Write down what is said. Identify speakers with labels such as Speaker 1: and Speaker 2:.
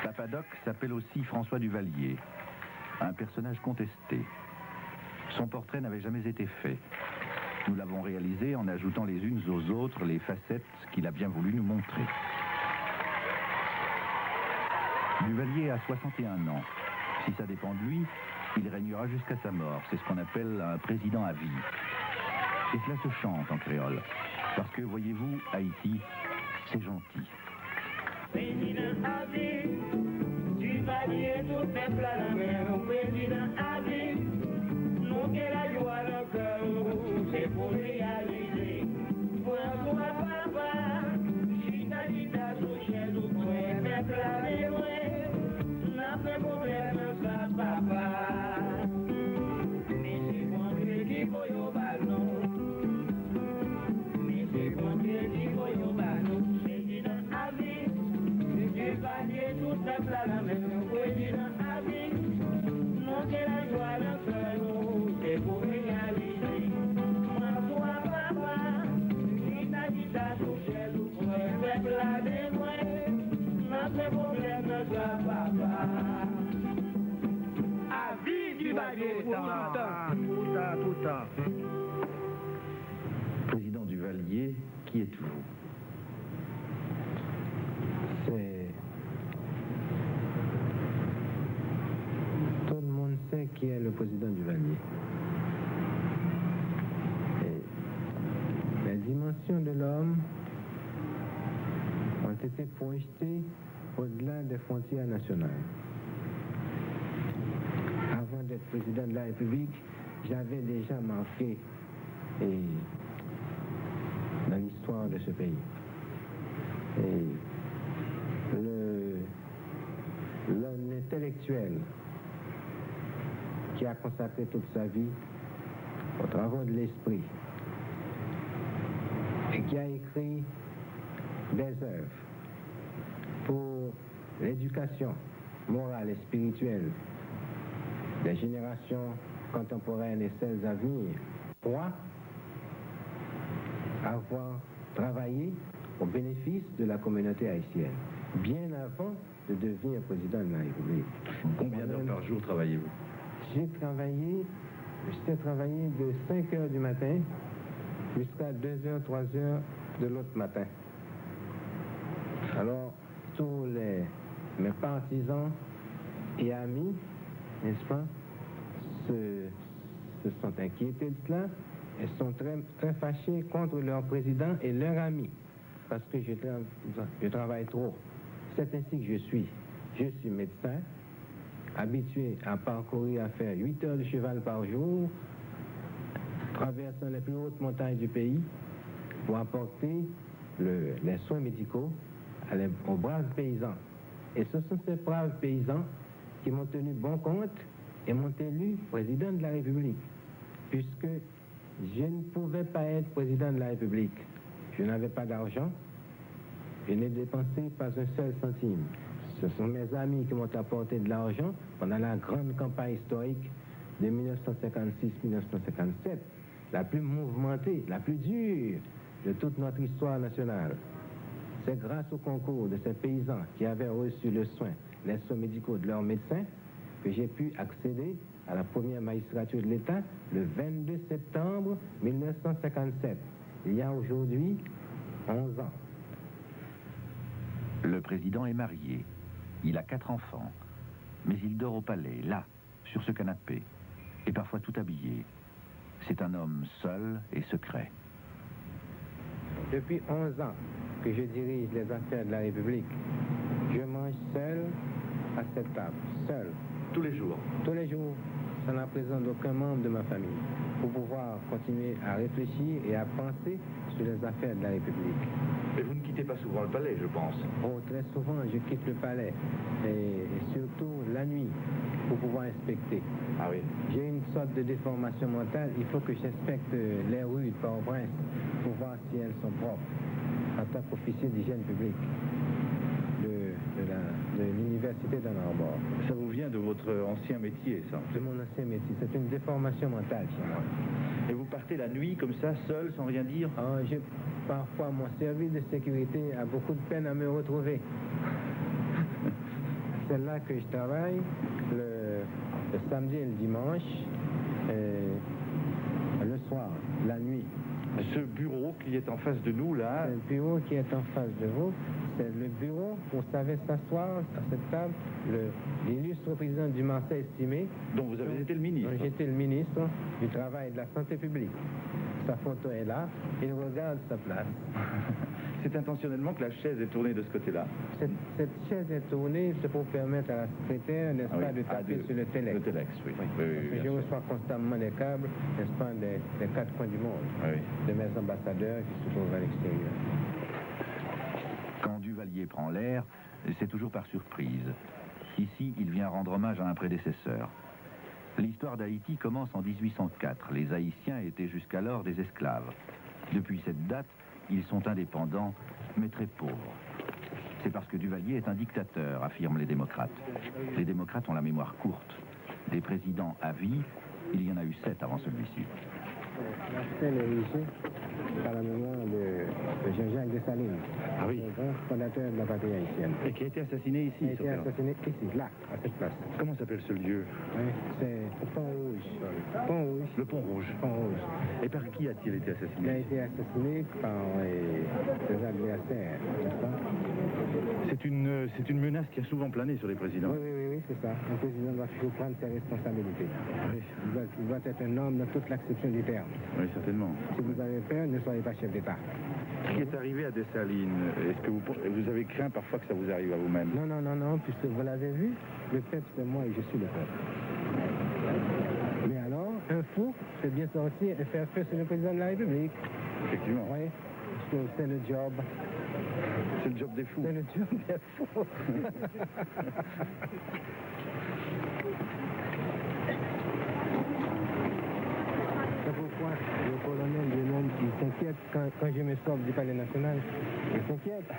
Speaker 1: Papadoc s'appelle aussi François Duvalier, un personnage contesté. Son portrait n'avait jamais été fait. Nous l'avons réalisé en ajoutant les unes aux autres les facettes qu'il a bien voulu nous montrer. Duvalier a 61 ans. Si ça dépend de lui, il régnera jusqu'à sa mort. C'est ce qu'on appelle un président à vie. Et cela se chante en créole. Parce que, voyez-vous, Haïti, c'est gentil.
Speaker 2: Président à vie, Duvalier, tout peuple à la mer. Président à vie, nous que la joie dans le cœur, c'est pour réaliser. François Papa, Chita Chita, sous chaise ou point, peuple à la mer, n'a pas de problème, ça papa. Mais c'est bon Dieu qui faut y ballon. Mais c'est bon Dieu qui faut y ballon. Président à vie, Duvalier, tout peuple à la mer. Président à vie, nous que la joie dans le cœur, c'est pour réaliser. François Papa, Chita Chita, sous chaise ou point, peuple à la mer, n'a pas de problème, ça papa. À vie Duvalier, pour tout le temps.
Speaker 1: Président Duvalier, qui êtes-vous?
Speaker 3: Tout le monde sait qui est le président Duvalier. Et les dimensions de l'homme ont été projetées au-delà des frontières nationales. Avant d'être président de la République, j'avais déjà marqué dans l'histoire de ce pays. Et l'homme intellectuel qui a consacré toute sa vie aux travaux de l'esprit et qui a écrit des œuvres pour l'éducation morale et spirituelle des générations contemporaines et celles à venir, croit avoir travaillé au bénéfice de la communauté haïtienne, bien avant de devenir président de la République.
Speaker 1: Combien d'heures par jour travaillez-vous?
Speaker 3: J'ai travaillé de 5 heures du matin jusqu'à 2 heures, 3 heures de l'autre matin. Alors, tous mes partisans et amis, n'est-ce pas, se sont inquiétés de cela et sont très, très fâchés contre leur président et leurs amis, parce que je travaille trop. C'est ainsi que je suis. Je suis médecin, habitué à parcourir, à faire 8 heures de cheval par jour, traversant les plus hautes montagnes du pays pour apporter les soins médicaux aux braves paysans. Et ce sont ces braves paysans qui m'ont tenu bon compte et m'ont élu président de la République, puisque je ne pouvais pas être président de la République. Je n'avais pas d'argent, je n'ai dépensé pas un seul centime. Ce sont mes amis qui m'ont apporté de l'argent pendant la grande campagne historique de 1956-1957, la plus mouvementée, la plus dure de toute notre histoire nationale. C'est grâce au concours de ces paysans qui avaient reçu les soins médicaux de leurs médecins, que j'ai pu accéder à la première magistrature de l'État le 22 septembre 1957. Il y a aujourd'hui 11 ans.
Speaker 1: Le président est marié. Il a 4 enfants. Mais il dort au palais, là, sur ce canapé, et parfois tout habillé. C'est un homme seul et secret.
Speaker 3: Depuis 11 ans que je dirige les affaires de la République, je mange seul à cette table, seul.
Speaker 1: Tous les jours?
Speaker 3: Tous les jours, sans la présence d'aucun membre de ma famille, pour pouvoir continuer à réfléchir et à penser sur les affaires de la République.
Speaker 1: Mais vous ne quittez pas souvent le palais, je pense.
Speaker 3: Oh, très souvent, je quitte le palais, et surtout la nuit, pour pouvoir inspecter.
Speaker 1: Ah oui?
Speaker 3: J'ai une sorte de déformation mentale, il faut que j'inspecte les rues de Port-au-Prince pour voir si elles sont propres, en tant qu'officier d'hygiène publique de l'université d'Ann Arbor.
Speaker 1: Ça vous vient de votre ancien métier, ça?
Speaker 3: De mon ancien métier, c'est une déformation mentale chez moi.
Speaker 1: Et vous partez la nuit, comme ça, seul, sans rien dire?
Speaker 3: Parfois, mon service de sécurité a beaucoup de peine à me retrouver. c'est là que je travaille le samedi et le dimanche, le soir, la nuit.
Speaker 1: Ce bureau qui est en face de nous, là,
Speaker 3: Le bureau qui est en face de vous, c'est le bureau où savait s'asseoir à cette table l'illustre président du Marseille estimé.
Speaker 1: dont vous avez été le ministre.
Speaker 3: J'étais le ministre du Travail et de la Santé publique. Sa photo est là, il regarde sa place.
Speaker 1: C'est intentionnellement que la chaise est tournée de ce côté-là.
Speaker 3: Cette chaise est tournée, c'est pour permettre à la secrétaire, n'est-ce pas, de taper sur le téléx.
Speaker 1: Le téléx, oui.
Speaker 3: Oui.
Speaker 1: Oui,
Speaker 3: Parce que je
Speaker 1: bien sûr.
Speaker 3: reçois constamment des câbles, n'est-ce pas, des quatre coins du monde,
Speaker 1: Oui.
Speaker 3: de mes ambassadeurs qui se trouvent à l'extérieur.
Speaker 1: Quand Duvalier prend l'air, c'est toujours par surprise. Ici, il vient rendre hommage à un prédécesseur. L'histoire d'Haïti commence en 1804. Les Haïtiens étaient jusqu'alors des esclaves. Depuis cette date, ils sont indépendants, mais très pauvres. C'est parce que Duvalier est un dictateur, affirment les démocrates. Les démocrates ont la mémoire courte. Des présidents à vie, il y en a eu 7 avant celui-ci.
Speaker 3: La scène est érigée par la mémoire de Jean-Jacques Dessalines,
Speaker 1: Ah oui.
Speaker 3: le grand fondateur de la patrie haïtienne.
Speaker 1: Et qui a été assassiné
Speaker 3: Il a
Speaker 1: ici,
Speaker 3: été assassiné ici, là, à cette place.
Speaker 1: Comment s'appelle ce lieu?
Speaker 3: Oui, c'est Pont-Rouge. Pont-Rouge.
Speaker 1: Le Pont Rouge.
Speaker 3: Pont-Rouge.
Speaker 1: Et par qui a-t-il été
Speaker 3: Il a
Speaker 1: assassiné?
Speaker 3: été assassiné par ses adversaires, n'est-ce pas?
Speaker 1: C'est une menace qui a souvent plané sur les présidents.
Speaker 3: Oui, c'est ça. Un président doit toujours prendre ses responsabilités.
Speaker 1: Oui,
Speaker 3: Il doit être un homme dans toute l'acception du terme.
Speaker 1: oui, certainement.
Speaker 3: Si vous avez peur, ne soyez pas chef d'État.
Speaker 1: Ce qui est arrivé à Dessalines, est-ce que vous avez craint parfois que ça vous arrive à vous-même?
Speaker 3: Non, puisque vous l'avez vu, le peuple c'est moi et je suis le peuple. Mais alors, un fou peut bien sortir et faire feu sur le président de la République.
Speaker 1: Effectivement.
Speaker 3: Oui, parce que c'est le job.
Speaker 1: C'est le job des fous.
Speaker 3: C'est le job des fous. C'est pourquoi le colonel lui-même, il s'inquiète quand je me sors du palais national. Il s'inquiète.